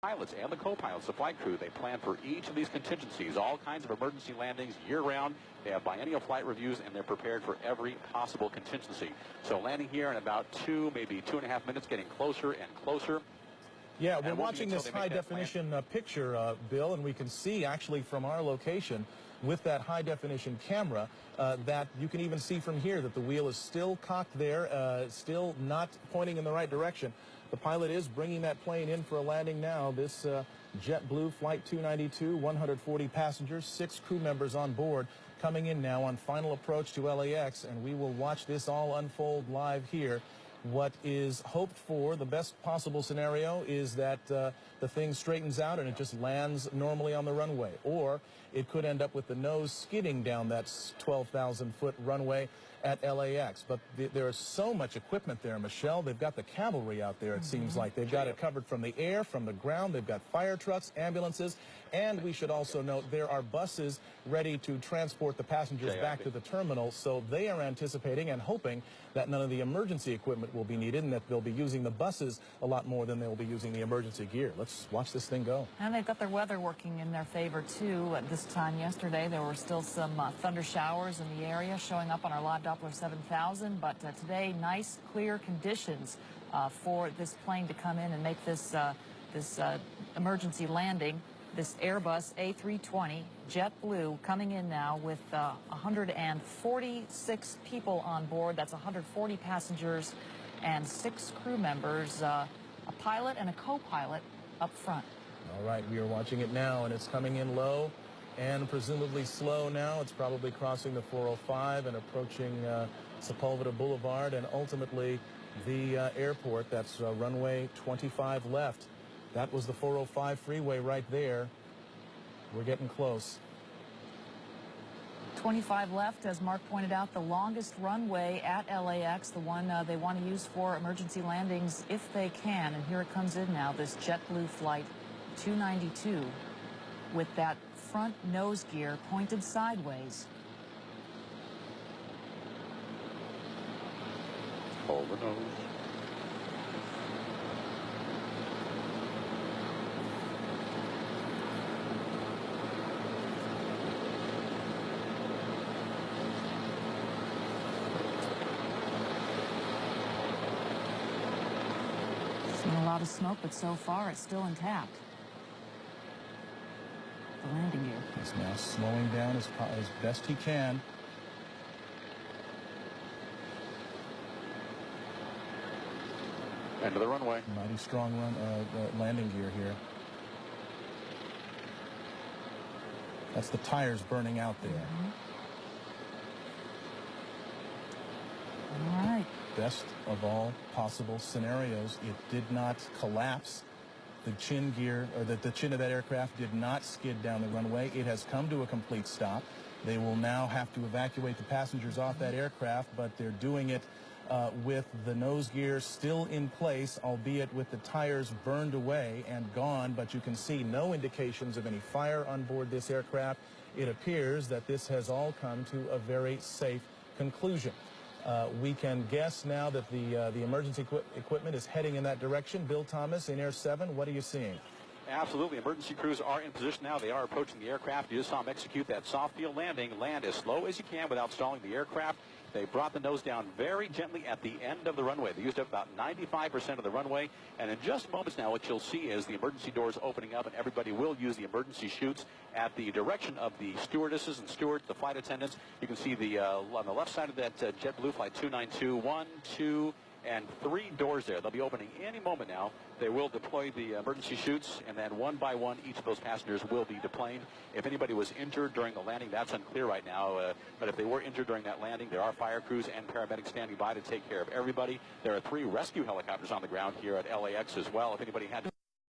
pilots and the co-pilots, the flight crew, they plan for each of these contingencies, all kinds of emergency landings year-round. They have biennial flight reviews, and they're prepared for every possible contingency. So landing here in about 2, maybe 2.5 minutes, getting closer and closer. Yeah, we're watching this high-definition picture, Bill, and we can see actually from our location with that high-definition camera that you can even see from here that the wheel is still cocked there, still not pointing in the right direction. The pilot is bringing that plane in for a landing now. This JetBlue Flight 292, 140 passengers, 6 crew members on board, coming in now on final approach to LAX, and we will watch this all unfold live here. What is hoped for, the best possible scenario, is that the thing straightens out and it just lands normally on the runway. Or it could end up with the nose skidding down that 12,000-foot runway at LAX. But there is so much equipment there, Michelle. They've got the cavalry out there, it seems like. They've got it covered from the air, from the ground. They've got fire trucks, ambulances, and we should also note there are buses ready to transport the passengers back to the terminal. So they are anticipating and hoping that none of the emergency equipment will be needed and that they'll be using the buses a lot more than they'll be using the emergency gear. Let's watch this thing go. And they've got their weather working in their favor, too. At this time yesterday, there were still some thunder showers in the area showing up on our live Doppler 7000. But today, nice, clear conditions for this plane to come in and make this, emergency landing. This Airbus A320 JetBlue coming in now with 146 people on board. That's 140 passengers and 6 crew members, a pilot and a co-pilot up front. All right, we are watching it now, and it's coming in low and presumably slow now. It's probably crossing the 405 and approaching Sepulveda Boulevard and ultimately the airport. That's runway 25 left. That was the 405 freeway right there. We're getting close. 25 left, as Mark pointed out, the longest runway at LAX, the one they want to use for emergency landings if they can. And here it comes in now, this JetBlue Flight 292 with that front nose gear pointed sideways. Hold the nose. Seen a lot of smoke, but so far it's still intact. The landing gear. He's now slowing down as best he can. End of the runway. Mighty strong landing gear here. That's the tires burning out there. All right. Best of all possible scenarios, it did not collapse. The chin gear, or the chin of that aircraft did not skid down the runway. It has come to a complete stop. They will now have to evacuate the passengers off that aircraft, but they're doing it with the nose gear still in place, albeit with the tires burned away and gone, but you can see no indications of any fire on board this aircraft. It appears that this has all come to a very safe conclusion. We can guess now that the emergency equipment is heading in that direction. Bill Thomas in Air 7, what are you seeing? Absolutely. Emergency crews are in position now. They are approaching the aircraft. You just saw them execute that soft field landing. Land as slow as you can without stalling the aircraft. They brought the nose down very gently at the end of the runway. They used up about 95% of the runway. And in just moments now, what you'll see is the emergency doors opening up, and everybody will use the emergency chutes at the direction of the stewardesses and stewards, the flight attendants. You can see the on the left side of that JetBlue Flight 292, 1, 2, and 3 doors there. They'll be opening any moment now. They will deploy the emergency chutes, and then one by one, each of those passengers will be deplaned. If anybody was injured during the landing, that's unclear right now. But if they were injured during that landing, there are fire crews and paramedics standing by to take care of everybody. There are 3 rescue helicopters on the ground here at LAX as well. If anybody had to